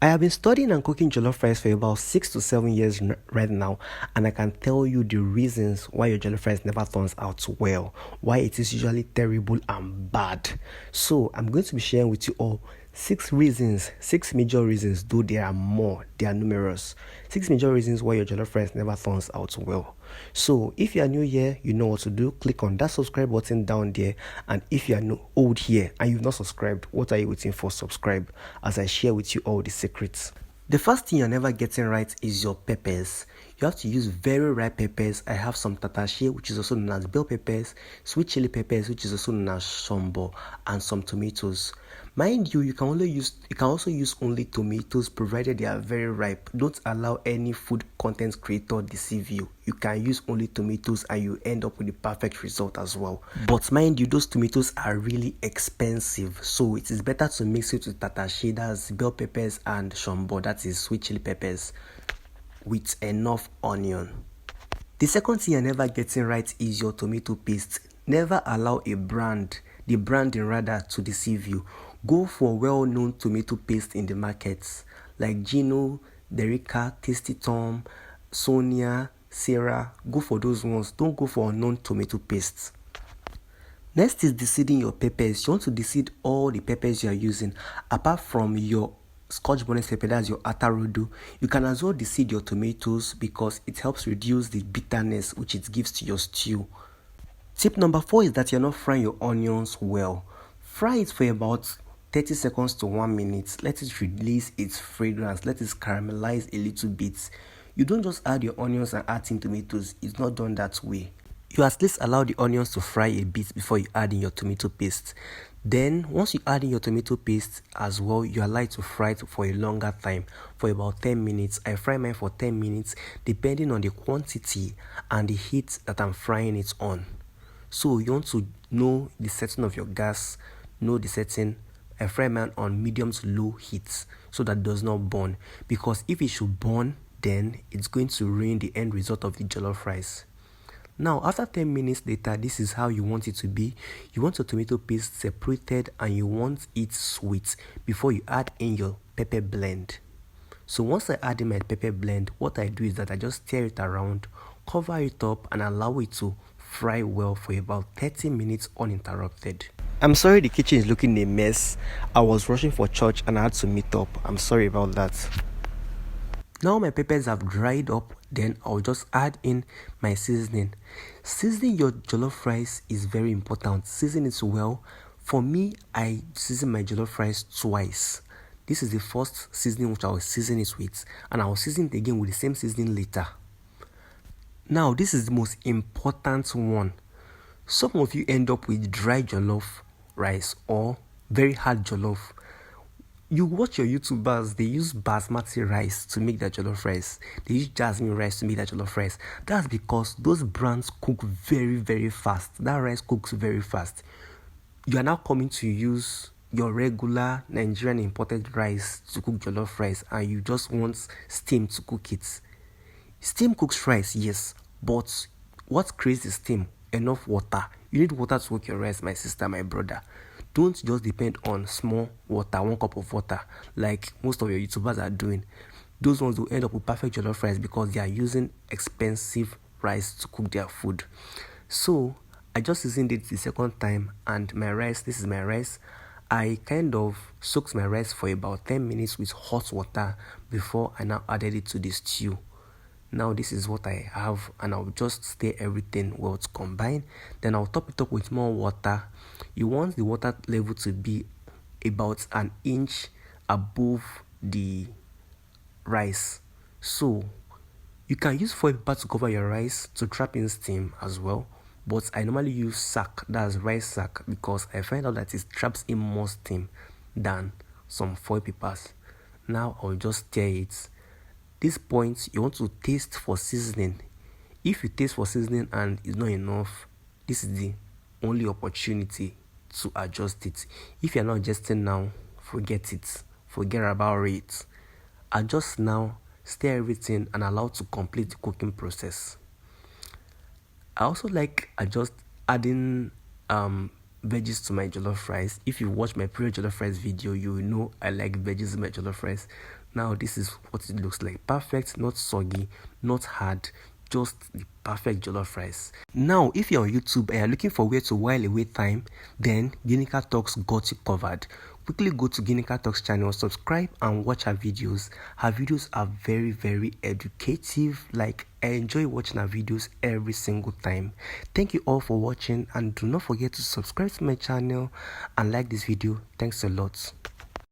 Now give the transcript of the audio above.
I have been studying and cooking jollof rice for about 6 to 7 years right now, and I can tell you the reasons why your jollof rice never turns out well, why it is usually terrible and bad. So, I'm going to be sharing with you all 6 reasons, 6 major reasons, though there are more, they are numerous. 6 major reasons why your jollof rice never turns out well. So, if you are new here, you know what to do. Click on that subscribe button down there, and if you are old here and you've not subscribed, what are you waiting for? Subscribe as I share with you all the secrets. The first thing you're never getting right is your peppers. You have to use very ripe peppers. I have some tatache, which is also known as bell peppers, sweet chili peppers, which is also known as shombo, and some tomatoes. Mind you, you can also use only tomatoes provided they are very ripe. Don't allow any food content creator deceive you. You can use only tomatoes and you end up with the perfect result as well. But mind you, those tomatoes are really expensive, so it is better to mix it with tatache, that's bell peppers, and shombo, that is sweet chili peppers, with enough onion. The second thing you're never getting right is your tomato paste. Never allow the branding rather, to deceive you. Go for well-known tomato paste in the markets like Gino, Derica, Tasty Tom, Sonia, Sarah. Go for those ones. Don't go for unknown tomato pastes. Next is deseeding your peppers. You want to deseed all the peppers you are using. Apart from your Scotch bonnet pepper, that's your atarodo, you can as well deseed your tomatoes because it helps reduce the bitterness which it gives to your stew. Tip number 4 is that you're not frying your onions well. Fry it for about 30 seconds to 1 minute. Let it release its fragrance. Let it caramelize a little bit. You don't just add your onions and add in tomatoes. It's not done that way. You at least allow the onions to fry a bit before you add in your tomato paste. Then, once you add in your tomato paste as well, you allow it to fry it for a longer time, for about 10 minutes. I fry mine for 10 minutes, depending on the quantity and the heat that I'm frying it on. So, you want to know the setting of your gas, know the setting. I fry mine on medium to low heat so that it does not burn. Because if it should burn, then it's going to ruin the end result of the jollof rice. Now, after 10 minutes later, this is how you want it to be. You want your tomato paste separated and you want it sweet before you add in your pepper blend. So once I add in my pepper blend, what I do is that I just stir it around, cover it up, and allow it to fry well for about 30 minutes uninterrupted. I'm sorry the kitchen is looking a mess. I was rushing for church and I had to meet up. I'm sorry about that. Now my peppers have dried up, then I'll just add in my seasoning. Seasoning your jollof rice is very important. Season it well. For me, I season my jollof rice twice. This is the first seasoning which I will season it with, and I will season it again with the same seasoning later. Now, this is the most important one. Some of you end up with dry jollof rice or very hard jollof. You watch your YouTubers, they use basmati rice to make their jollof rice. They use jasmine rice to make their jollof rice. That's because those brands cook very, very fast. That rice cooks very fast. You are now coming to use your regular Nigerian imported rice to cook jollof rice, and you just want steam to cook it. Steam cooks rice, yes, but what creates the steam? Enough water. You need water to cook your rice, my sister, my brother. Don't just depend on small water, 1 cup of water, like most of your YouTubers are doing. Those ones will end up with perfect jollof rice because they are using expensive rice to cook their food. So, I just seasoned it the second time, and my rice, this is my rice. I kind of soaked my rice for about 10 minutes with hot water before I now added it to the stew. Now this is what I have, and I'll just stir everything well to combine. Then I'll top it up with more water. You want the water level to be about an inch above the rice. So you can use foil paper to cover your rice to trap in steam as well. But I normally use sack, that's rice sack, because I find out that it traps in more steam than some foil papers. Now I'll just stir it. This point, you want to taste for seasoning. If you taste for seasoning and it's not enough, this is the only opportunity to adjust it. If you're not adjusting now, forget it. Forget about it. Adjust now, stir everything, and allow to complete the cooking process. I also like adding veggies to my jollof rice. If you watch my previous jollof rice video, you will know I like veggies in my jollof rice. Now this is what it looks like. Perfect, not soggy, not hard, just the perfect jollof rice. Now if you're on YouTube and you're looking for where to while away time, then Ginika Talks got you covered. Quickly go to Ginika Talks channel, subscribe and watch her videos. Her videos are very educative. Like, I enjoy watching her videos every single time. Thank you all for watching, and do not forget to subscribe to my channel and like this video. Thanks a lot.